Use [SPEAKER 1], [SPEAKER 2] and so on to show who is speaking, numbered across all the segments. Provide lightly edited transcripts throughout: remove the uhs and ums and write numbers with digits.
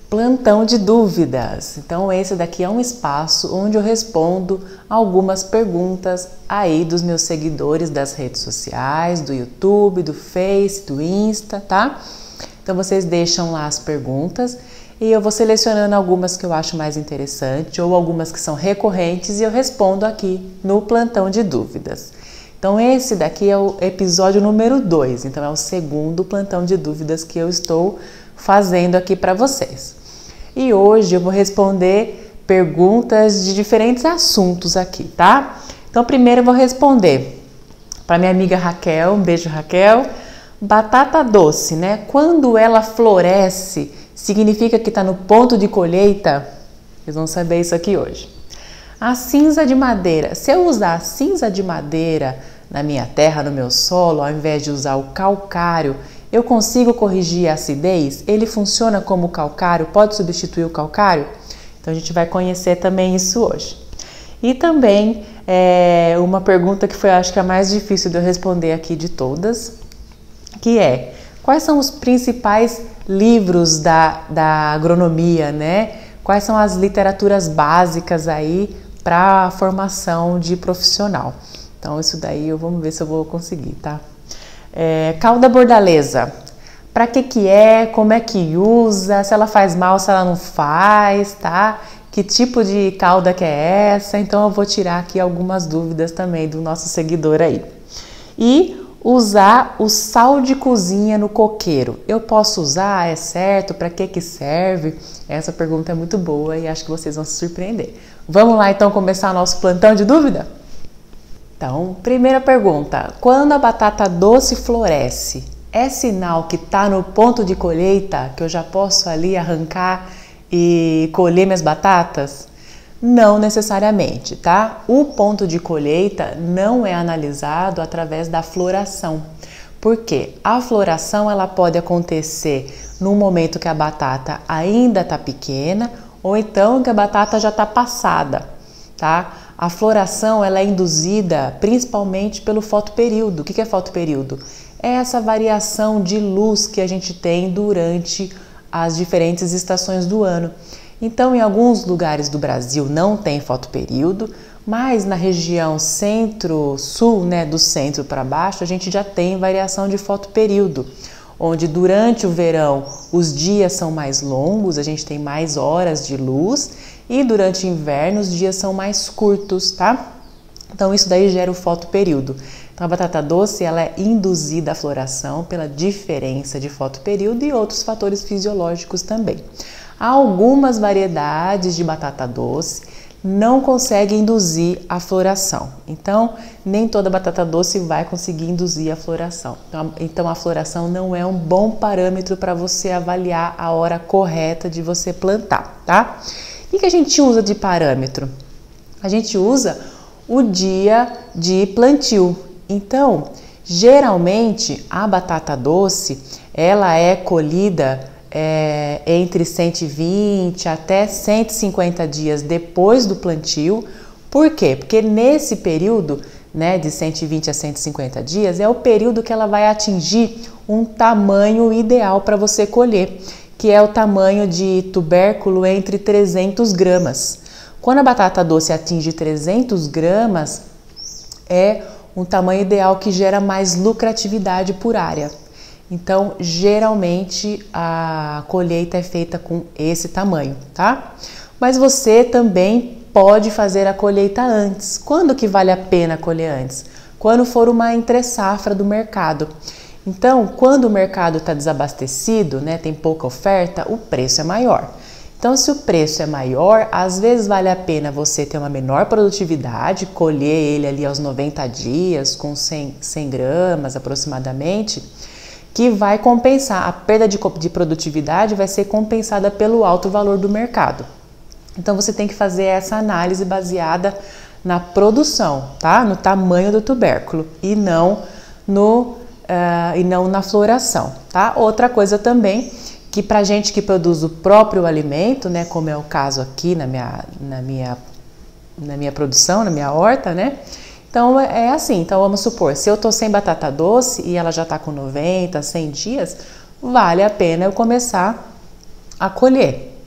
[SPEAKER 1] Plantão de dúvidas. Então esse daqui é um espaço onde eu respondo algumas perguntas aí dos meus seguidores das redes sociais, do YouTube, do Face, do Insta, tá? Então vocês deixam lá as perguntas e eu vou selecionando algumas que eu acho mais interessante ou algumas que são recorrentes e eu respondo aqui no Plantão de Dúvidas. Então esse daqui é o episódio número 2, então é o segundo Plantão de Dúvidas que eu estou fazendo aqui para vocês. E hoje eu vou responder perguntas de diferentes assuntos aqui, tá? Então primeiro eu vou responder para minha amiga Raquel, um beijo Raquel. Batata doce, né? Quando ela floresce, significa que está no ponto de colheita? Vocês vão saber isso aqui hoje. A cinza de madeira, se eu usar a cinza de madeira na minha terra, no meu solo, ao invés de usar o calcário, eu consigo corrigir a acidez? Ele funciona como calcário? Pode substituir o calcário? Então a gente vai conhecer também isso hoje. E também uma pergunta que foi, acho que a mais difícil de eu responder aqui de todas, que é: quais são os principais livros da agronomia, né? Quais são as literaturas básicas aí para a formação de profissional? Então isso daí vamos ver se eu vou conseguir, tá? Cauda bordaleza, para que é, como é que usa, se ela faz mal, se ela não faz, tá? Que tipo de cauda que é essa? Então eu vou tirar aqui algumas dúvidas também do nosso seguidor aí. E usar o sal de cozinha no coqueiro, eu posso usar? É certo? Para que serve? Essa pergunta é muito boa e acho que vocês vão se surpreender. Vamos lá então começar o nosso plantão de dúvida? Então, primeira pergunta: quando a batata doce floresce, é sinal que está no ponto de colheita, que eu já posso ali arrancar e colher minhas batatas? Não necessariamente, tá? O ponto de colheita não é analisado através da floração. Por quê? A floração ela pode acontecer no momento que a batata ainda está pequena ou então que a batata já está passada, tá? A floração ela é induzida principalmente pelo fotoperíodo. O que é fotoperíodo? É essa variação de luz que a gente tem durante as diferentes estações do ano. Então, em alguns lugares do Brasil não tem fotoperíodo, mas na região centro-sul, né, do centro para baixo, a gente já tem variação de fotoperíodo, onde durante o verão os dias são mais longos, a gente tem mais horas de luz, e durante o inverno os dias são mais curtos, tá? Então isso daí gera o fotoperíodo. Então a batata doce ela é induzida à floração pela diferença de fotoperíodo e outros fatores fisiológicos também. Algumas variedades de batata doce não conseguem induzir a floração. Então, nem toda batata doce vai conseguir induzir a floração. Então, a floração não é um bom parâmetro para você avaliar a hora correta de você plantar, tá? O que a gente usa de parâmetro? A gente usa o dia de plantio. Então, geralmente, a batata doce, ela é colhida entre 120 até 150 dias depois do plantio. Por quê? Porque nesse período, né, de 120 a 150 dias, é o período que ela vai atingir um tamanho ideal para você colher, que é o tamanho de tubérculo entre 300 gramas. Quando a batata doce atinge 300 gramas, é um tamanho ideal que gera mais lucratividade por área. Então, geralmente, a colheita é feita com esse tamanho, tá? Mas você também pode fazer a colheita antes. Quando que vale a pena colher antes? Quando for uma entre-safra do mercado. Então, quando o mercado está desabastecido, né, tem pouca oferta, o preço é maior. Então, se o preço é maior, às vezes vale a pena você ter uma menor produtividade, colher ele ali aos 90 dias, com 100 gramas aproximadamente, que vai compensar, a perda de produtividade vai ser compensada pelo alto valor do mercado. Então você tem que fazer essa análise baseada na produção, tá? No tamanho do tubérculo e não na floração, tá? Outra coisa também, que pra gente que produz o próprio alimento, né, como é o caso aqui na minha produção, na minha horta, né? Então é assim, então vamos supor, se eu tô sem batata doce e ela já tá com 90, 100 dias, vale a pena eu começar a colher,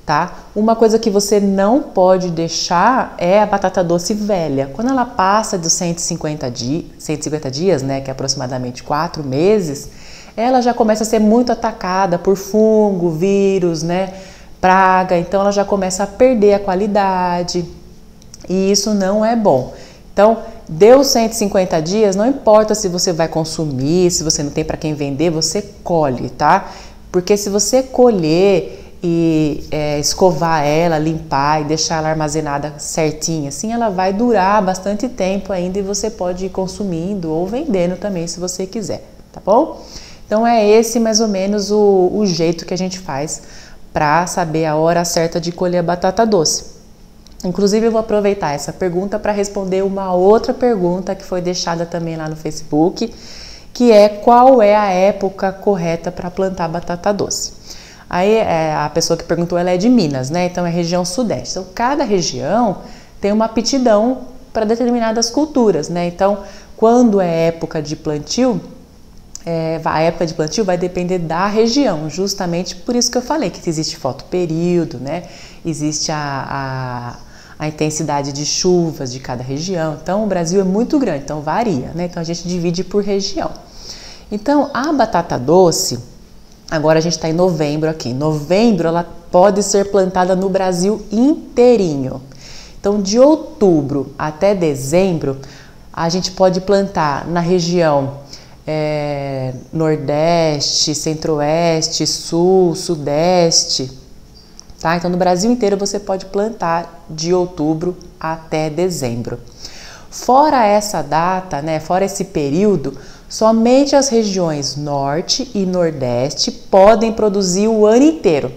[SPEAKER 1] tá? Uma coisa que você não pode deixar é a batata doce velha. Quando ela passa dos 150 dias, né, que é aproximadamente 4 meses, ela já começa a ser muito atacada por fungo, vírus, né, praga, então ela já começa a perder a qualidade e isso não é bom. Então, deu 150 dias, não importa se você vai consumir, se você não tem para quem vender, você colhe, tá? Porque se você colher e escovar ela, limpar e deixar ela armazenada certinha, assim ela vai durar bastante tempo ainda e você pode ir consumindo ou vendendo também se você quiser, tá bom? Então é esse mais ou menos o jeito que a gente faz para saber a hora certa de colher a batata doce. Inclusive eu vou aproveitar essa pergunta para responder uma outra pergunta que foi deixada também lá no Facebook, que é qual é a época correta para plantar batata doce. Aí a pessoa que perguntou, ela é de Minas, né? Então é região sudeste. Então cada região tem uma aptidão para determinadas culturas, né? Então quando é época de plantio, a época de plantio vai depender da região, justamente por isso que eu falei que existe fotoperíodo, né? Existe a intensidade de chuvas de cada região. Então o Brasil é muito grande, então varia, né? Então a gente divide por região. Então a batata doce, agora a gente está em novembro aqui. Em novembro ela pode ser plantada no Brasil inteirinho. Então de outubro até dezembro a gente pode plantar na região Nordeste, Centro-Oeste, Sul, Sudeste, tá? Então no Brasil inteiro você pode plantar de outubro até dezembro. Fora essa data, né? Fora esse período, somente as regiões Norte e Nordeste podem produzir o ano inteiro.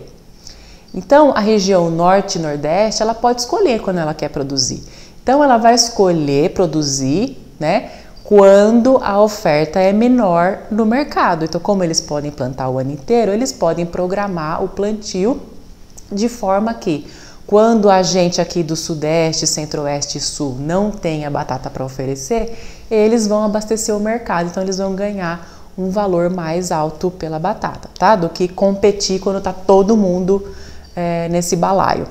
[SPEAKER 1] Então, a região Norte e Nordeste, ela pode escolher quando ela quer produzir. Então, ela vai escolher produzir, né, quando a oferta é menor no mercado. Então, como eles podem plantar o ano inteiro, eles podem programar o plantio de forma que, quando a gente aqui do Sudeste, Centro-Oeste e Sul não tem a batata para oferecer, eles vão abastecer o mercado, então eles vão ganhar um valor mais alto pela batata, tá? Do que competir quando tá todo mundo nesse balaio,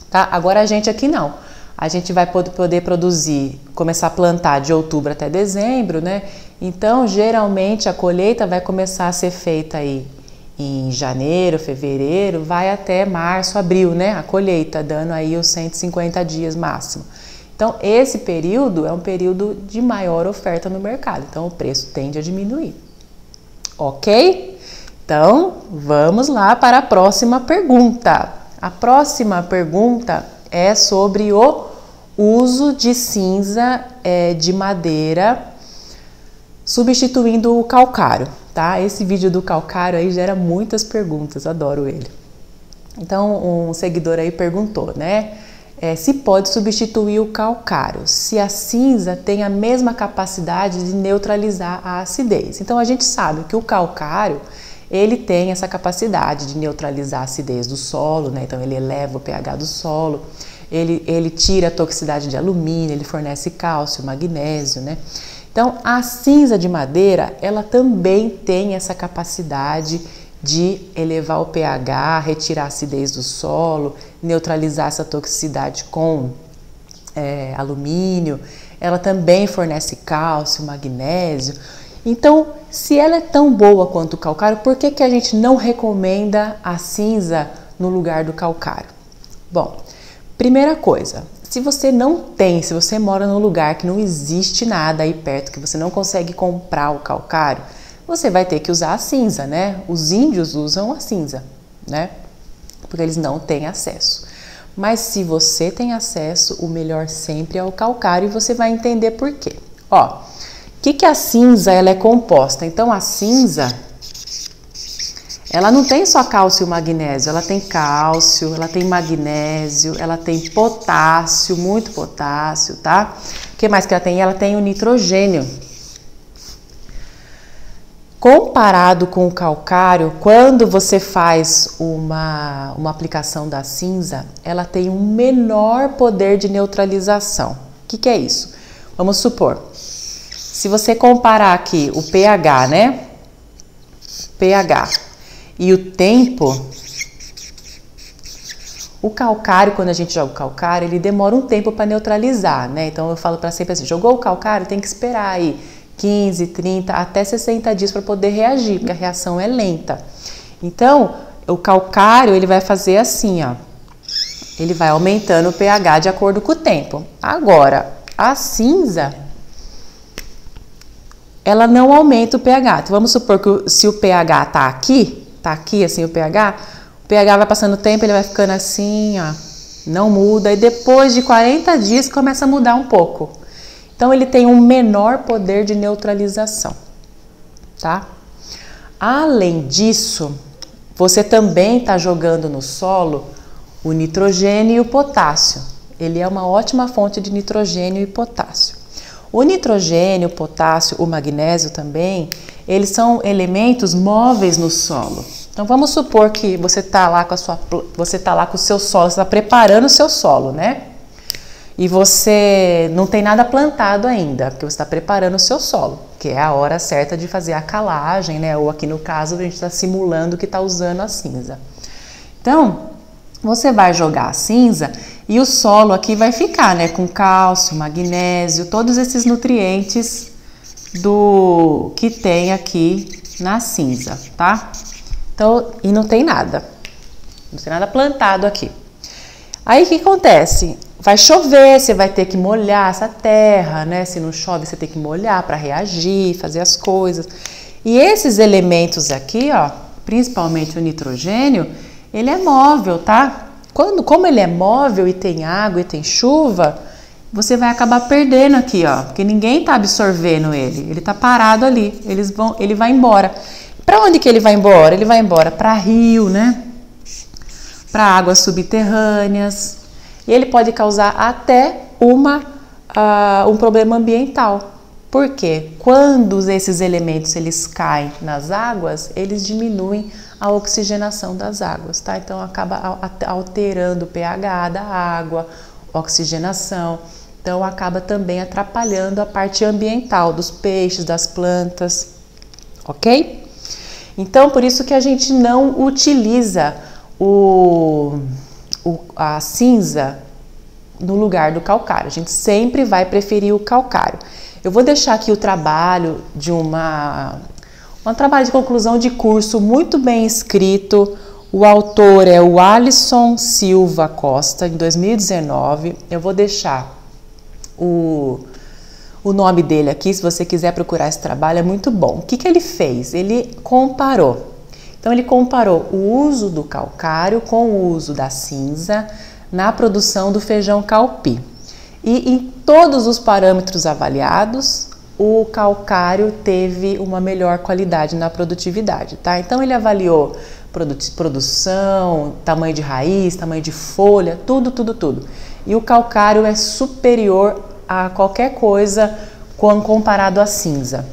[SPEAKER 1] tá? Agora a gente aqui não, a gente vai poder produzir, começar a plantar de outubro até dezembro, né? Então geralmente a colheita vai começar a ser feita aí em janeiro, fevereiro, vai até março, abril, né? A colheita, dando aí os 150 dias máximo. Então, esse período é um período de maior oferta no mercado, então o preço tende a diminuir. Ok? Então, vamos lá para a próxima pergunta. A próxima pergunta é sobre o uso de cinza de madeira substituindo o calcário, tá? Esse vídeo do calcário aí gera muitas perguntas, adoro ele. Então, um seguidor aí perguntou, né? Se pode substituir o calcário, se a cinza tem a mesma capacidade de neutralizar a acidez. Então, a gente sabe que o calcário, ele tem essa capacidade de neutralizar a acidez do solo, né? Então, ele eleva o pH do solo, ele tira a toxicidade de alumínio, ele fornece cálcio, magnésio, né? Então, a cinza de madeira, ela também tem essa capacidade de elevar o pH, retirar a acidez do solo, neutralizar essa toxicidade com alumínio. Ela também fornece cálcio, magnésio. Então, se ela é tão boa quanto o calcário, por que a gente não recomenda a cinza no lugar do calcário? Bom, primeira coisa, se você mora num lugar que não existe nada aí perto, que você não consegue comprar o calcário, você vai ter que usar a cinza, né? Os índios usam a cinza, né? Porque eles não têm acesso. Mas se você tem acesso, o melhor sempre é o calcário e você vai entender por quê. Ó, o que a cinza ela é composta? Então a cinza, ela não tem só cálcio e magnésio, ela tem cálcio, ela tem magnésio, ela tem potássio, muito potássio, tá? O que mais que ela tem? Ela tem o nitrogênio. Comparado com o calcário, quando você faz uma aplicação da cinza, ela tem um menor poder de neutralização. O que é isso? Vamos supor, se você comparar aqui o pH, né? pH e o tempo O calcário, quando a gente joga o calcário, ele demora um tempo para neutralizar, né? Então eu falo para sempre assim, jogou o calcário, tem que esperar aí 15, 30, até 60 dias para poder reagir, porque a reação é lenta. Então, o calcário, ele vai fazer assim, ó. Ele vai aumentando o pH de acordo com o tempo. Agora, a cinza, ela não aumenta o pH. Então, vamos supor que se o pH tá aqui assim o pH vai passando o tempo, ele vai ficando assim, ó, não muda, e depois de 40 dias começa a mudar um pouco. Então, ele tem um menor poder de neutralização, tá? Além disso, você também está jogando no solo o nitrogênio e o potássio. Ele é uma ótima fonte de nitrogênio e potássio. O nitrogênio, o potássio, o magnésio também, eles são elementos móveis no solo. Então vamos supor que você está lá com o seu solo, você está preparando o seu solo, né? E você não tem nada plantado ainda, porque você está preparando o seu solo, que é a hora certa de fazer a calagem, né? Ou aqui no caso a gente está simulando que está usando a cinza. Então, você vai jogar a cinza e o solo aqui vai ficar, né? Com cálcio, magnésio, todos esses nutrientes que tem aqui na cinza, tá? Então, e não tem nada plantado aqui. Aí o que acontece? Vai chover, você vai ter que molhar essa terra, né? Se não chove, você tem que molhar para reagir, fazer as coisas. E esses elementos aqui, ó, principalmente o nitrogênio, ele é móvel, tá? Como ele é móvel e tem água e tem chuva, você vai acabar perdendo aqui, ó, porque ninguém tá absorvendo ele. Ele tá parado ali, ele vai embora. Para onde que ele vai embora? Ele vai embora para rio, né? Para águas subterrâneas. E ele pode causar até um problema ambiental. Por quê? Quando esses elementos eles caem nas águas, eles diminuem a oxigenação das águas, tá? Então acaba alterando o pH da água, oxigenação. Então acaba também atrapalhando a parte ambiental dos peixes, das plantas, ok? Então por isso que a gente não utiliza a cinza no lugar do calcário. A gente sempre vai preferir o calcário. Eu vou deixar aqui o trabalho de um trabalho de conclusão de curso muito bem escrito. O autor é o Alisson Silva Costa, em 2019. Eu vou deixar o nome dele aqui, se você quiser procurar esse trabalho, é muito bom. O que ele fez? Ele comparou. Então, ele comparou o uso do calcário com o uso da cinza na produção do feijão calpi. E em todos os parâmetros avaliados, o calcário teve uma melhor qualidade na produtividade, tá? Então, ele avaliou produção, tamanho de raiz, tamanho de folha, tudo. E o calcário é superior a qualquer coisa comparado à cinza,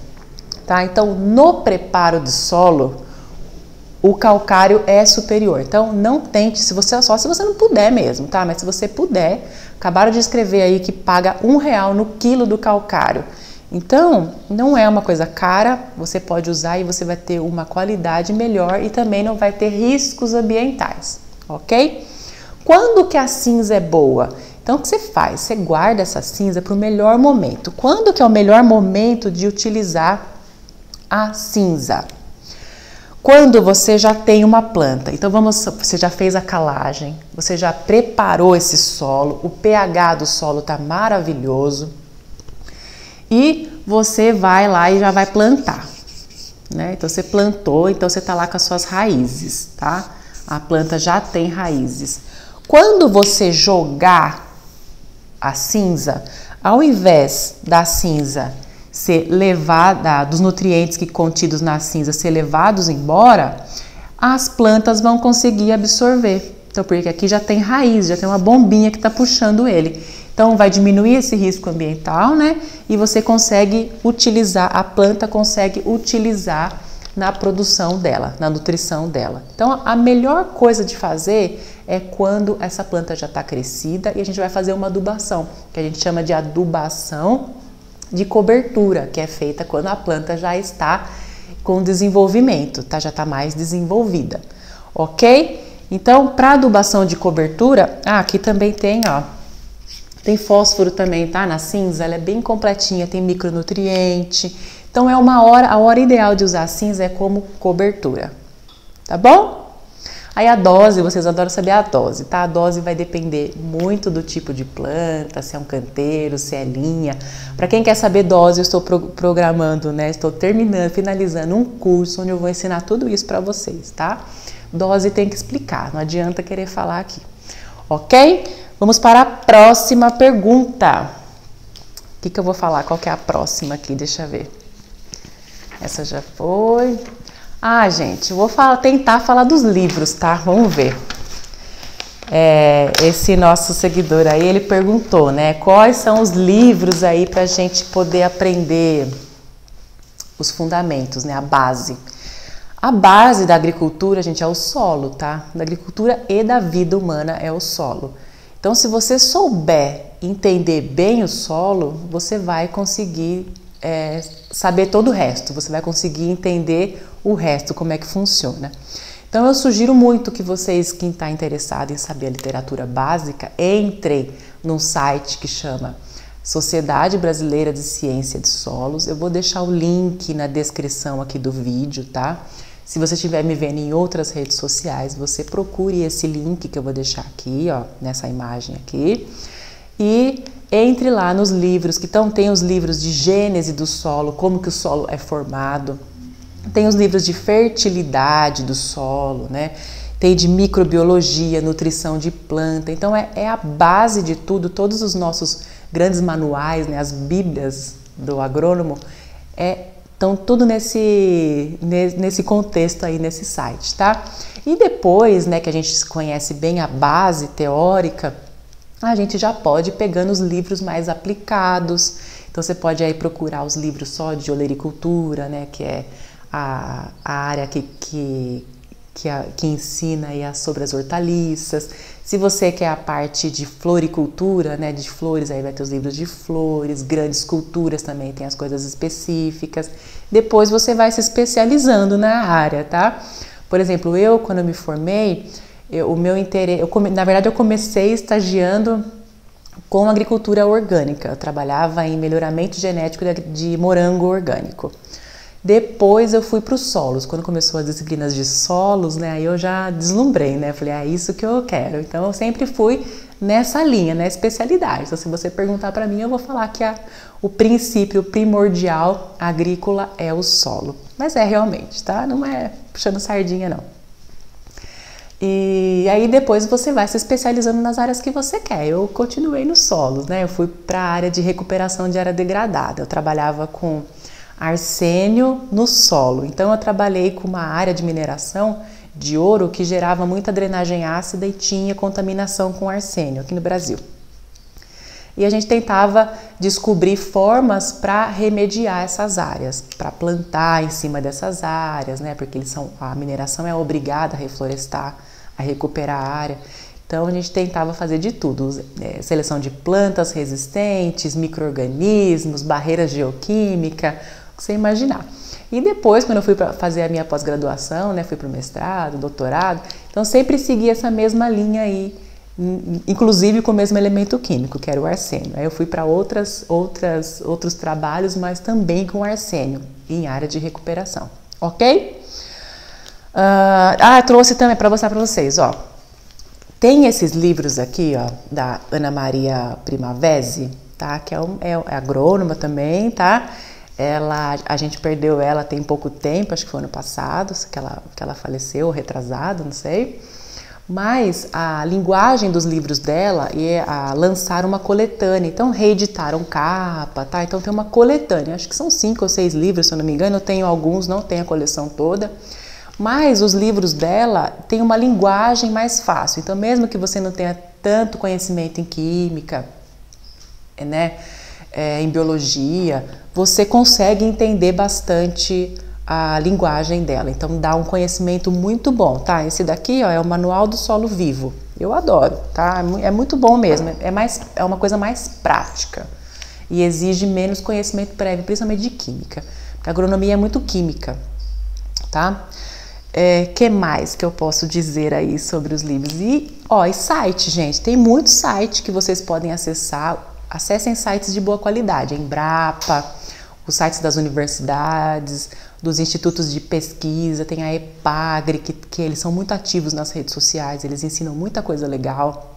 [SPEAKER 1] tá? Então, no preparo de solo, o calcário é superior. Então, não tente, se você não puder mesmo, tá? Mas se você puder, acabaram de escrever aí que paga R$1 no quilo do calcário. Então, não é uma coisa cara, você pode usar e você vai ter uma qualidade melhor e também não vai ter riscos ambientais, ok? Quando que a cinza é boa? Então, o que você faz? Você guarda essa cinza para o melhor momento. Quando que é o melhor momento de utilizar a cinza? Quando você já tem uma planta, então você já fez a calagem, você já preparou esse solo, o pH do solo está maravilhoso e você vai lá e já vai plantar, né? Então você plantou, então você está lá com as suas raízes, tá? A planta já tem raízes. Quando você jogar a cinza, ao invés da cinza ser levada, dos nutrientes contidos na cinza ser levados embora, as plantas vão conseguir absorver. Então, porque aqui já tem raiz, já tem uma bombinha que está puxando ele. Então, vai diminuir esse risco ambiental, né? E você consegue utilizar, a planta consegue utilizar na produção dela, na nutrição dela. Então, a melhor coisa de fazer é quando essa planta já está crescida e a gente vai fazer uma adubação, que a gente chama de adubação de cobertura, que é feita quando a planta já está com desenvolvimento, tá? Já está mais desenvolvida, ok? Então, para adubação de cobertura, aqui também tem, ó, tem fósforo também, tá? Na cinza, ela é bem completinha, tem micronutriente. Então, a hora ideal de usar a cinza é como cobertura, tá bom? Aí a dose, vocês adoram saber a dose, tá? A dose vai depender muito do tipo de planta, se é um canteiro, se é linha. Para quem quer saber dose, eu estou programando, né? Estou finalizando um curso onde eu vou ensinar tudo isso para vocês, tá? Dose tem que explicar, não adianta querer falar aqui, ok? Vamos para a próxima pergunta. O que eu vou falar? Qual que é a próxima aqui? Deixa eu ver. Essa já foi. Gente, vou tentar falar dos livros, tá? Vamos ver. Esse nosso seguidor aí, ele perguntou, né? Quais são os livros aí pra gente poder aprender os fundamentos, né? A base. A base da agricultura, gente, é o solo, tá? Da agricultura e da vida humana é o solo. Então, se você souber entender bem o solo, você vai conseguir saber todo o resto, você vai conseguir entender o resto, como é que funciona. Então eu sugiro muito que vocês, quem está interessado em saber a literatura básica, entrem num site que chama Sociedade Brasileira de Ciência de Solos. Eu vou deixar o link na descrição aqui do vídeo, tá? Se você estiver me vendo em outras redes sociais, você procure esse link que eu vou deixar aqui, ó, nessa imagem aqui. E entre lá nos livros, tem os livros de gênese do solo, como que o solo é formado. Tem os livros de fertilidade do solo, né? Tem de microbiologia, nutrição de planta. Então é a base de tudo, todos os nossos grandes manuais, né? As bíblias do agrônomo, estão tudo nesse contexto aí, nesse site, tá? E depois, né, que a gente conhece bem a base teórica, a gente já pode ir pegando os livros mais aplicados. Então você pode aí procurar os livros só de olericultura, né, que é a área que ensina aí sobre as hortaliças. Se você quer a parte de floricultura, né, de flores, aí vai ter os livros de flores, grandes culturas também tem as coisas específicas. Depois você vai se especializando na área, tá? Por exemplo, quando eu me formei, o meu interesse, na verdade eu comecei estagiando com agricultura orgânica. Eu trabalhava em melhoramento genético de morango orgânico. Depois eu fui para os solos. Quando começou as disciplinas de solos, né, aí eu já deslumbrei, né? Falei, é isso que eu quero. Então eu sempre fui nessa linha, né, especialidade. Então se você perguntar para mim, eu vou falar que o princípio primordial agrícola é o solo. Mas realmente, tá? Não é puxando sardinha, não. E aí depois você vai se especializando nas áreas que você quer. Eu continuei nos solos, né? Eu fui para a área de recuperação de área degradada. Eu trabalhava com arsênio no solo. Então eu trabalhei com uma área de mineração de ouro que gerava muita drenagem ácida e tinha contaminação com arsênio aqui no Brasil. E a gente tentava descobrir formas para remediar essas áreas, para plantar em cima dessas áreas, né? Porque a mineração é obrigada a reflorestar, a recuperar a área. Então a gente tentava fazer de tudo, seleção de plantas resistentes, micro-organismos, barreiras geoquímicas, o que você imaginar. E depois, quando eu fui para fazer a minha pós-graduação, né, fui para o mestrado, doutorado, então sempre segui essa mesma linha aí, inclusive com o mesmo elemento químico, que era o arsênio. Aí eu fui para outros trabalhos, mas também com arsênio, em área de recuperação, ok? Trouxe também para mostrar para vocês, ó. Tem esses livros aqui, ó, da Ana Maria Primavesi, tá? Que é agrônoma também, tá? A gente perdeu ela tem pouco tempo, acho que foi ano passado, que ela faleceu, retrasado, não sei. Mas a linguagem dos livros dela lançaram uma coletânea, então reeditaram capa, tá? Então tem uma coletânea, acho que são 5 ou 6 livros, se eu não me engano, eu tenho alguns, não tenho a coleção toda. Mas os livros dela têm uma linguagem mais fácil, então mesmo que você não tenha tanto conhecimento em química, né, em biologia, você consegue entender bastante a linguagem dela, então dá um conhecimento muito bom, tá? Esse daqui, ó, é o Manual do Solo Vivo, eu adoro, tá? É muito bom mesmo, é uma coisa mais prática e exige menos conhecimento prévio, principalmente de química, porque a agronomia é muito química, tá? Que mais que eu posso dizer aí sobre os livros? E site, gente, tem muito site que vocês podem acessar. Acessem sites de boa qualidade, a Embrapa, os sites das universidades, dos institutos de pesquisa, tem a EPAGRE, que eles são muito ativos nas redes sociais, eles ensinam muita coisa legal,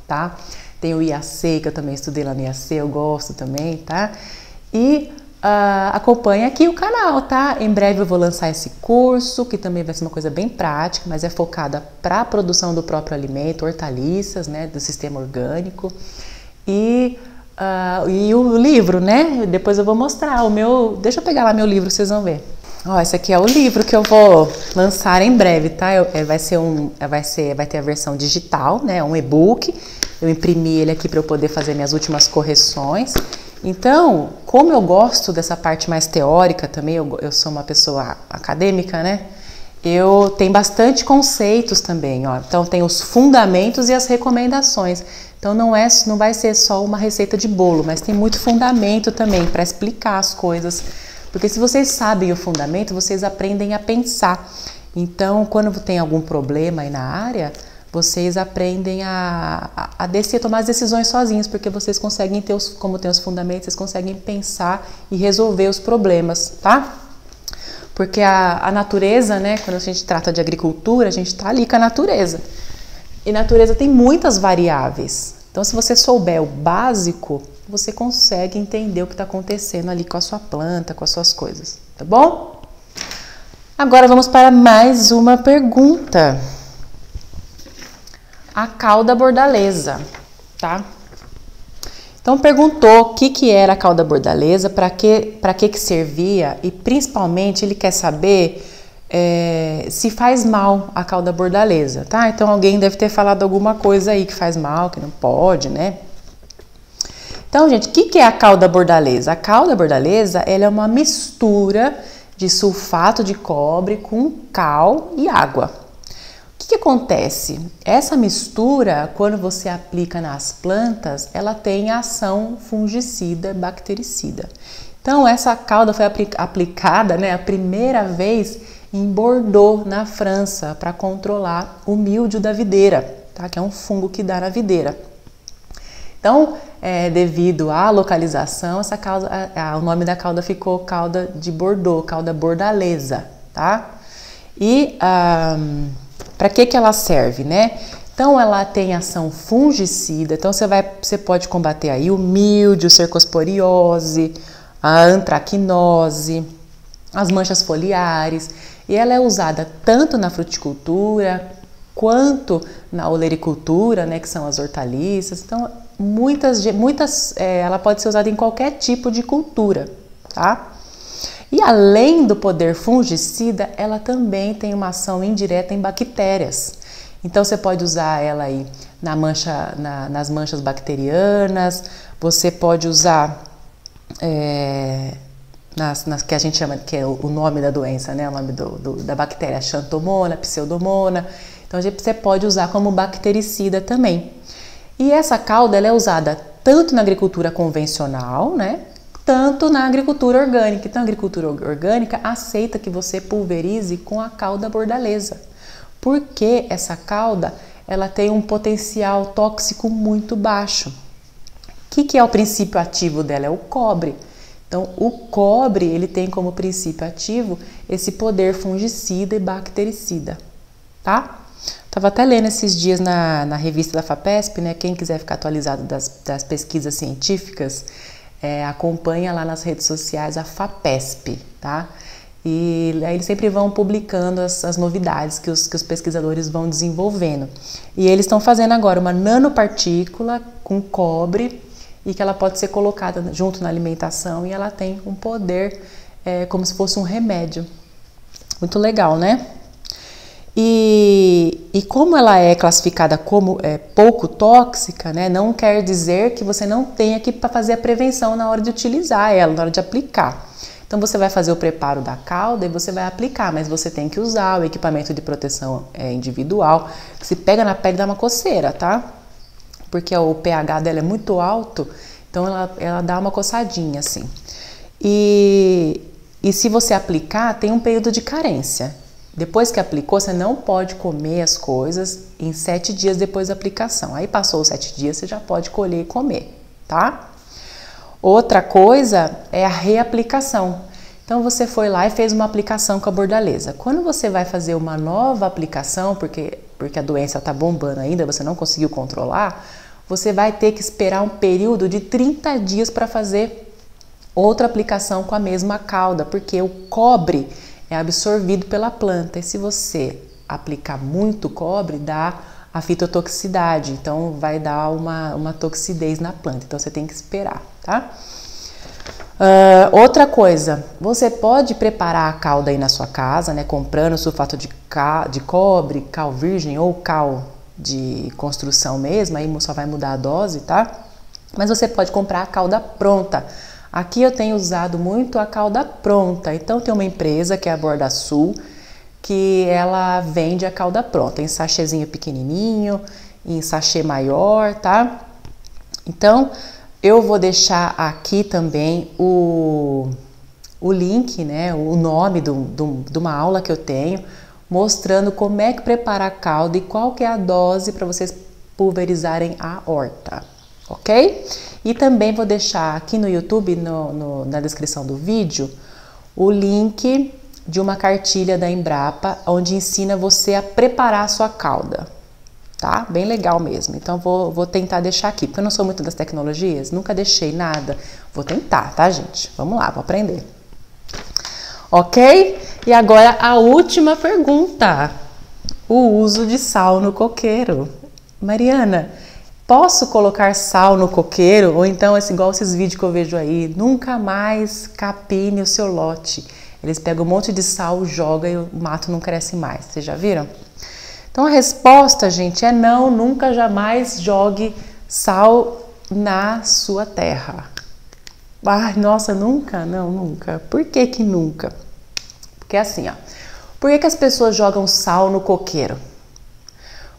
[SPEAKER 1] tá? Tem o IAC, que eu também estudei lá no IAC, eu gosto também, tá? E acompanhe aqui o canal, tá? Em breve eu vou lançar esse curso, que também vai ser uma coisa bem prática, mas é focada para a produção do próprio alimento, hortaliças, né? Do sistema orgânico. E o livro, né? Depois eu vou mostrar o meu... Deixa eu pegar lá meu livro, vocês vão ver. Esse aqui é o livro que eu vou lançar em breve, tá? Vai ter a versão digital, né? Um e-book. Eu imprimi ele aqui para eu poder fazer minhas últimas correções. Então, como eu gosto dessa parte mais teórica também, eu sou uma pessoa acadêmica, né? Eu tenho bastante conceitos também, ó. Então tem os fundamentos e as recomendações. Então não vai ser só uma receita de bolo, mas tem muito fundamento também para explicar as coisas. Porque se vocês sabem o fundamento, vocês aprendem a pensar. Então, quando tem algum problema aí na área, vocês aprendem a tomar as decisões sozinhos, porque vocês conseguem como tem os fundamentos, vocês conseguem pensar e resolver os problemas, tá? Porque a natureza, né, quando a gente trata de agricultura, a gente está ali com a natureza. E a natureza tem muitas variáveis. Então, se você souber o básico, você consegue entender o que está acontecendo ali com a sua planta, com as suas coisas, tá bom? Agora vamos para mais uma pergunta. A cauda bordaleza, tá? Então perguntou o que era a cauda bordaleza, para que servia e principalmente ele quer saber se faz mal a cauda bordaleza, tá? Então alguém deve ter falado alguma coisa aí que faz mal, que não pode, né? Então, gente, o que é a cauda bordaleza? A cauda bordaleza, ela é uma mistura de sulfato de cobre com cal e água. O que acontece? Essa mistura, quando você aplica nas plantas, ela tem ação fungicida e bactericida. Então, essa cauda foi aplicada, né, a primeira vez em Bordeaux, na França, para controlar o míldio da videira, tá? Que é um fungo que dá na videira. Então, devido à localização, o nome da cauda ficou cauda de Bordeaux, cauda bordaleza, tá? E para que ela serve, né? Então, ela tem ação fungicida, então você pode combater aí o míldio, cercosporiose, a antracnose, as manchas foliares, e ela é usada tanto na fruticultura quanto na olericultura, né, que são as hortaliças. Então, ela pode ser usada em qualquer tipo de cultura, tá? E além do poder fungicida, ela também tem uma ação indireta em bactérias. Então você pode usar ela aí nas manchas bacterianas, você pode usar que a gente chama, que é o nome da doença, né? O nome da bactéria, Xanthomona, Pseudomonas. Então você pode usar como bactericida também. E essa cauda ela é usada tanto na agricultura convencional, né? Tanto na agricultura orgânica. Então a agricultura orgânica aceita que você pulverize com a cauda bordaleza. Porque essa cauda ela tem um potencial tóxico muito baixo. O que é o princípio ativo dela? É o cobre. Então, o cobre ele tem como princípio ativo esse poder fungicida e bactericida, tá? Estava até lendo esses dias na revista da FAPESP, né? Quem quiser ficar atualizado das pesquisas científicas, acompanha lá nas redes sociais a FAPESP, tá? E aí eles sempre vão publicando as novidades que os pesquisadores vão desenvolvendo. E eles estão fazendo agora uma nanopartícula com cobre e que ela pode ser colocada junto na alimentação e ela tem um poder como se fosse um remédio. Muito legal, né? E como ela é classificada como pouco tóxica, né, não quer dizer que você não tenha que fazer a prevenção na hora de utilizar ela, na hora de aplicar. Então você vai fazer o preparo da cauda e você vai aplicar, mas você tem que usar o equipamento de proteção individual, que se pega na pele dá uma coceira, tá? Porque o pH dela é muito alto, então ela dá uma coçadinha assim. E se você aplicar, tem um período de carência. Depois que aplicou, você não pode comer as coisas em 7 dias depois da aplicação. Aí passou os 7 dias, você já pode colher e comer, tá? Outra coisa é a reaplicação. Então você foi lá e fez uma aplicação com a bordaleza. Quando você vai fazer uma nova aplicação, porque a doença está bombando ainda, você não conseguiu controlar, você vai ter que esperar um período de 30 dias para fazer outra aplicação com a mesma cauda, porque o cobre é absorvido pela planta. E se você aplicar muito cobre, dá a fitotoxicidade, então vai dar uma toxidez na planta. Então você tem que esperar, tá? Outra coisa, você pode preparar a cauda aí na sua casa, né? Comprando sulfato de cobre, cal virgem ou cal de construção mesmo, aí só vai mudar a dose, tá? Mas você pode comprar a cauda pronta. Aqui eu tenho usado muito a cauda pronta, então tem uma empresa que é a Borda Sul, que ela vende a cauda pronta em sachêzinho pequenininho, em sachê maior, tá? Então, eu vou deixar aqui também o link, né, o nome de uma aula que eu tenho, mostrando como é que prepara a cauda e qual que é a dose para vocês pulverizarem a horta, ok? E também vou deixar aqui no YouTube, na descrição do vídeo, o link de uma cartilha da Embrapa, onde ensina você a preparar a sua cauda, tá? Bem legal mesmo. Então vou tentar deixar aqui, porque eu não sou muito das tecnologias, nunca deixei nada. Vou tentar, tá, gente? Vamos lá, vou aprender. Ok? E agora a última pergunta. O uso de sal no coqueiro. Mariana, posso colocar sal no coqueiro? Ou então, igual esses vídeos que eu vejo aí, nunca mais capine o seu lote. Eles pegam um monte de sal, jogam e o mato não cresce mais. Vocês já viram? Então a resposta, gente, é não, nunca jamais jogue sal na sua terra. Ai, nossa, nunca? Não, nunca. Por que que nunca? Porque assim, ó. Por que que as pessoas jogam sal no coqueiro?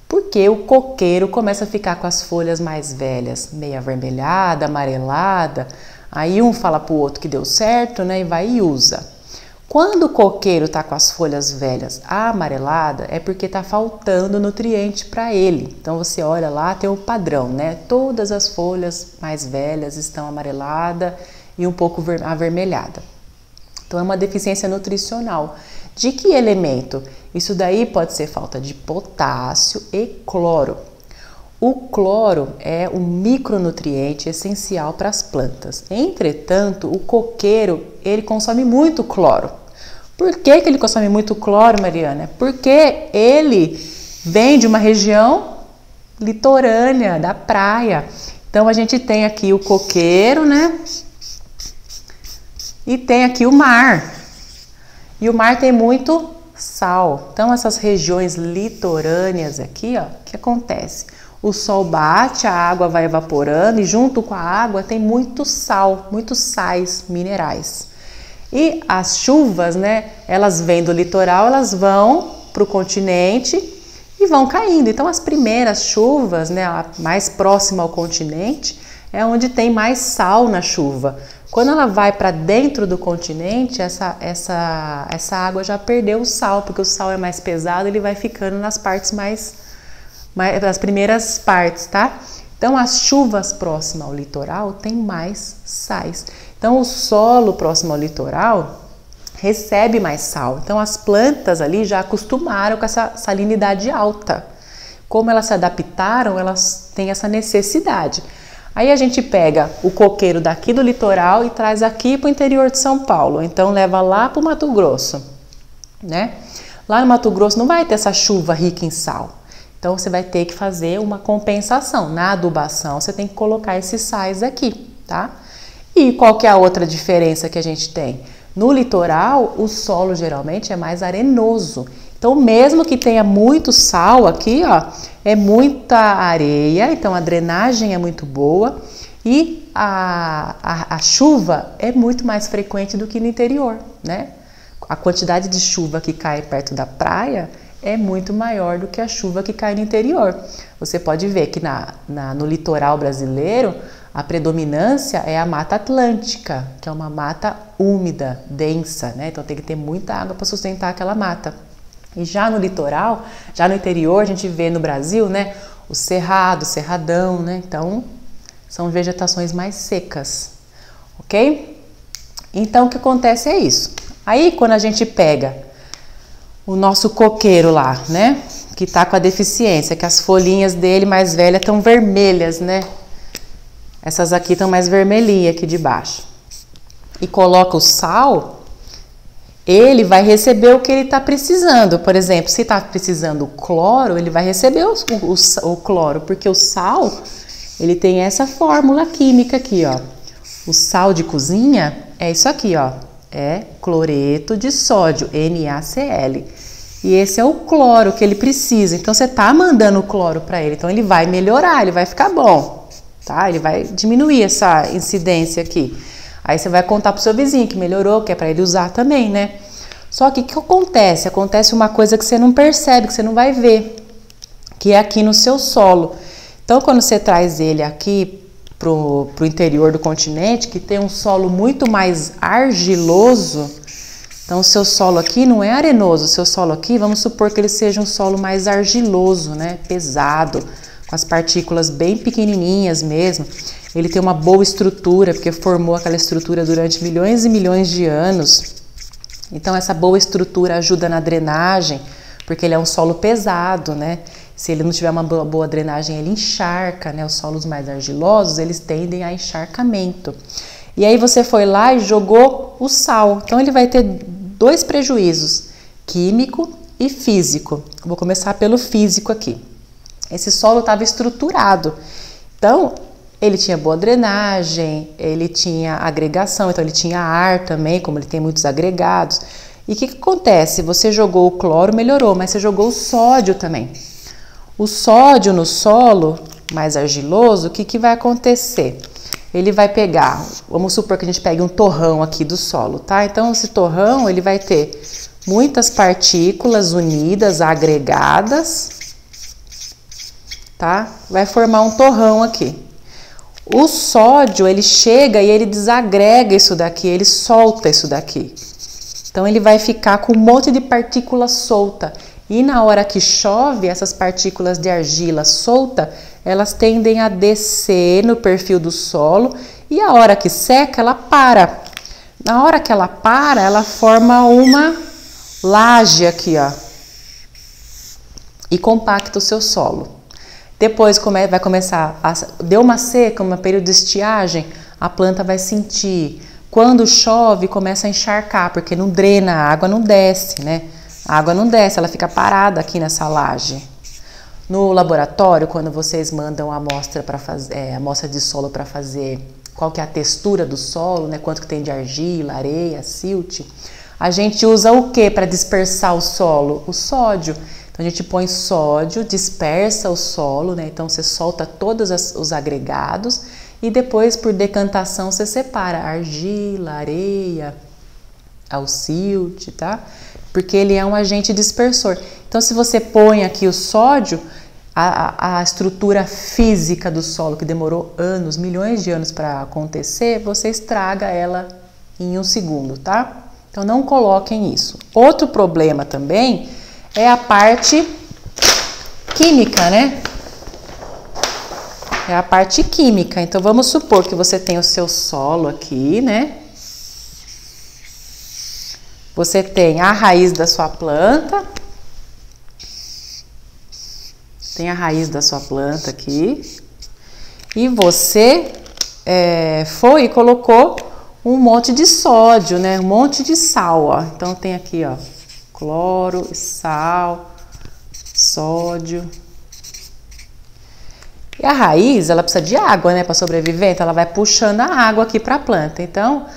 [SPEAKER 1] Porque o coqueiro começa a ficar com as folhas mais velhas, meio avermelhada, amarelada. Aí um fala pro outro que deu certo, né, e vai e usa. Quando o coqueiro está com as folhas velhas amareladas, é porque está faltando nutriente para ele. Então você olha lá, tem o padrão, né? Todas as folhas mais velhas estão amareladas e um pouco avermelhada. Então é uma deficiência nutricional. De que elemento? Isso daí pode ser falta de potássio e cloro. O cloro é um micronutriente essencial para as plantas. Entretanto, o coqueiro, ele consome muito cloro. Por que que ele consome muito cloro, Mariana? Porque ele vem de uma região litorânea, da praia. Então, a gente tem aqui o coqueiro, né? E tem aqui o mar. E o mar tem muito sal. Então, essas regiões litorâneas aqui, ó, o que acontece? O sol bate, a água vai evaporando e junto com a água tem muito sal, muitos sais minerais. E as chuvas, né, elas vêm do litoral, elas vão para o continente e vão caindo. Então as primeiras chuvas, né, a mais próxima ao continente, é onde tem mais sal na chuva. Quando ela vai para dentro do continente, essa água já perdeu o sal, porque o sal é mais pesado, ele vai ficando nas partes as primeiras partes, tá? Então, as chuvas próximas ao litoral têm mais sais. Então, o solo próximo ao litoral recebe mais sal. Então, as plantas ali já acostumaram com essa salinidade alta. Como elas se adaptaram, elas têm essa necessidade. Aí a gente pega o coqueiro daqui do litoral e traz aqui para o interior de São Paulo. Então, leva lá para o Mato Grosso, né? Lá no Mato Grosso não vai ter essa chuva rica em sal. Então, você vai ter que fazer uma compensação. Na adubação, você tem que colocar esses sais aqui, tá? E qual que é a outra diferença que a gente tem? No litoral, o solo geralmente é mais arenoso. Então, mesmo que tenha muito sal aqui, ó, é muita areia, então a drenagem é muito boa e a chuva é muito mais frequente do que no interior, né? A quantidade de chuva que cai perto da praia é muito maior do que a chuva que cai no interior. Você pode ver que no litoral brasileiro, a predominância é a Mata Atlântica, que é uma mata úmida, densa, né? Então tem que ter muita água para sustentar aquela mata. E já no litoral, já no interior, a gente vê no Brasil, né, o cerrado, o cerradão, né? Então, são vegetações mais secas, ok? Então, o que acontece é isso. Aí, quando a gente pega o nosso coqueiro lá, né, que tá com a deficiência, que as folhinhas dele mais velhas estão vermelhas, né? Essas aqui estão mais vermelhinhas aqui de baixo. E coloca o sal, ele vai receber o que ele está precisando. Por exemplo, se está precisando cloro, ele vai receber o cloro, porque o sal, ele tem essa fórmula química aqui, ó. O sal de cozinha é isso aqui, ó. É cloreto de sódio, NaCl. E esse é o cloro que ele precisa. Então, você está mandando o cloro para ele. Então, ele vai melhorar, ele vai ficar bom, tá? Ele vai diminuir essa incidência aqui. Aí você vai contar pro seu vizinho que melhorou, que é para ele usar também, né? Só que o que acontece? Acontece uma coisa que você não percebe, que você não vai ver, que é aqui no seu solo. Então, quando você traz ele aqui pro interior do continente, que tem um solo muito mais argiloso, então o seu solo aqui não é arenoso, o seu solo aqui, vamos supor que ele seja um solo mais argiloso, né? Pesado, com as partículas bem pequenininhas mesmo. Ele tem uma boa estrutura, porque formou aquela estrutura durante milhões e milhões de anos. Então, essa boa estrutura ajuda na drenagem, porque ele é um solo pesado, né? Se ele não tiver uma boa drenagem, ele encharca, né? Os solos mais argilosos, eles tendem a encharcamento. E aí você foi lá e jogou o sal. Então, ele vai ter dois prejuízos, químico e físico. Vou começar pelo físico aqui. Esse solo estava estruturado. Então, ele tinha boa drenagem, ele tinha agregação, então ele tinha ar também, como ele tem muitos agregados. E o que acontece? Você jogou o cloro, melhorou, mas você jogou o sódio também. O sódio no solo mais argiloso, o que vai acontecer? Ele vai pegar, vamos supor que a gente pegue um torrão aqui do solo, tá? Então, esse torrão, ele vai ter muitas partículas unidas, agregadas, tá? Vai formar um torrão aqui. O sódio, ele chega e ele desagrega isso daqui, ele solta isso daqui. Então, ele vai ficar com um monte de partícula solta. E na hora que chove, essas partículas de argila solta, elas tendem a descer no perfil do solo e a hora que seca, ela para. Na hora que ela para, ela forma uma laje aqui, ó, e compacta o seu solo. Depois vai começar, deu uma seca, um período de estiagem, a planta vai sentir. Quando chove, começa a encharcar, porque não drena, a água não desce, né? A água não desce, ela fica parada aqui nessa laje. No laboratório, quando vocês mandam a amostra para fazer, amostra de solo para fazer qual que é a textura do solo, né? Quanto que tem de argila, areia, silt, a gente usa o que para dispersar o solo? O sódio. Então, a gente põe sódio, dispersa o solo, né? Então, você solta todos os agregados e depois, por decantação, você separa a argila, a areia, o silt, tá? Porque ele é um agente dispersor. Então, se você põe aqui o sódio, a estrutura física do solo, que demorou anos, milhões de anos para acontecer, você estraga ela em 1 segundo, tá? Então, não coloquem isso. Outro problema também é a parte química, né? É a parte química. Então, vamos supor que você tem o seu solo aqui, né? Você tem a raiz da sua planta. Tem a raiz da sua planta aqui. E você foi e colocou um monte de sódio, né? Um monte de sal, ó. Então, tem aqui, ó, cloro, sal, sódio. E a raiz, ela precisa de água, né, para sobreviver, então ela vai puxando a água aqui para a planta. Então,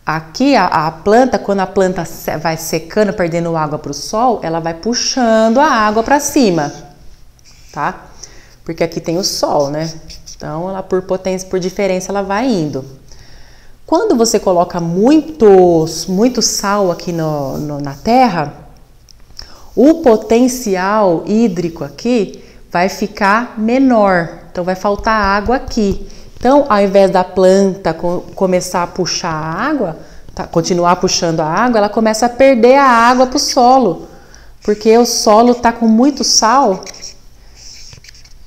[SPEAKER 1] aqui a planta, quando a planta vai secando, perdendo água para o sol, ela vai puxando a água para cima, tá? Porque aqui tem o sol, né? Então, ela por potência, por diferença, ela vai indo. Quando você coloca muito sal aqui na terra, o potencial hídrico aqui vai ficar menor, então vai faltar água aqui. Então, ao invés da planta começar a puxar a água, continuar puxando a água, ela começa a perder a água para o solo, Porque o solo está com muito sal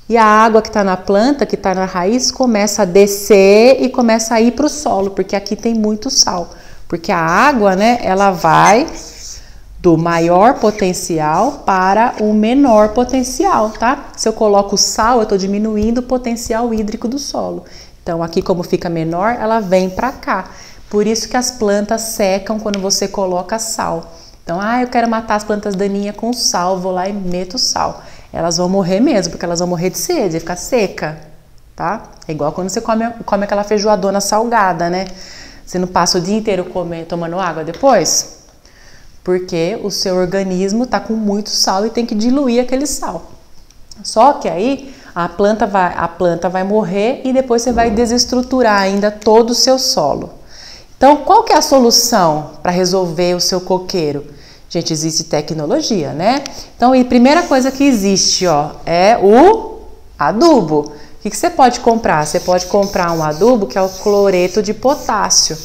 [SPEAKER 1] e a água que está na planta, que está na raiz, começa a descer e começa a ir para o solo, porque aqui tem muito sal. Porque a água, né, ela vai do maior potencial para o menor potencial, tá? Se eu coloco sal, eu estou diminuindo o potencial hídrico do solo. Então, aqui como fica menor, ela vem para cá. Por isso que as plantas secam quando você coloca sal. Então, eu quero matar as plantas daninhas com sal, vou lá e meto sal. Elas vão morrer mesmo, porque elas vão morrer de sede, vai ficar seca, tá? É igual quando você come aquela feijoadona salgada, né? Você não passa o dia inteiro tomando água depois? Porque o seu organismo tá com muito sal e tem que diluir aquele sal. Só que aí a planta vai morrer e depois você vai desestruturar ainda todo o seu solo. Então, qual que é a solução para resolver o seu coqueiro? Gente, existe tecnologia, né? Então, a primeira coisa que existe, ó, é o adubo. O que você pode comprar? Você pode comprar um adubo que é o cloreto de potássio.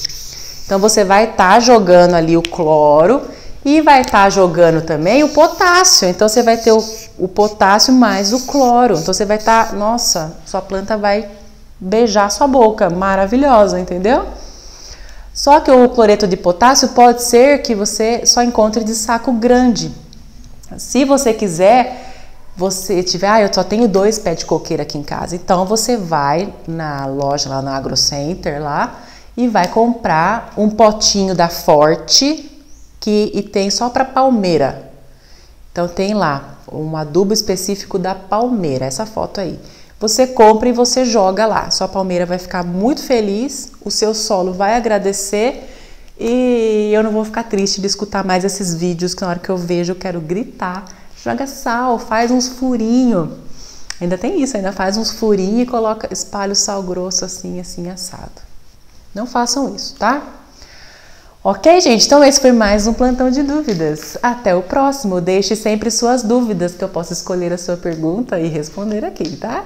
[SPEAKER 1] Então, você vai estar jogando ali o cloro e vai estar jogando também o potássio. Então, você vai ter o potássio mais o cloro. Então, você vai estar... Nossa, sua planta vai beijar sua boca. Maravilhosa, entendeu? Só que o cloreto de potássio pode ser que você só encontre de saco grande. Se você quiser, você tiver... eu só tenho 2 pés de coqueiro aqui em casa. Então, você vai na loja, lá na AgroCenter, lá, e vai comprar um potinho da Forte... e tem só para palmeira. Então tem lá um adubo específico da palmeira, essa foto aí. Você compra e você joga lá. Sua palmeira vai ficar muito feliz, o seu solo vai agradecer e eu não vou ficar triste de escutar mais esses vídeos que na hora que eu vejo eu quero gritar. Joga sal, faz uns furinhos. Ainda tem isso, ainda faz uns furinhos e coloca, espalha o sal grosso assim, assim assado. Não façam isso, tá? Ok, gente? Então esse foi mais um plantão de dúvidas. Até o próximo. Deixe sempre suas dúvidas que eu possa escolher a sua pergunta e responder aqui, tá?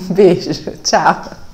[SPEAKER 1] Beijo. Tchau.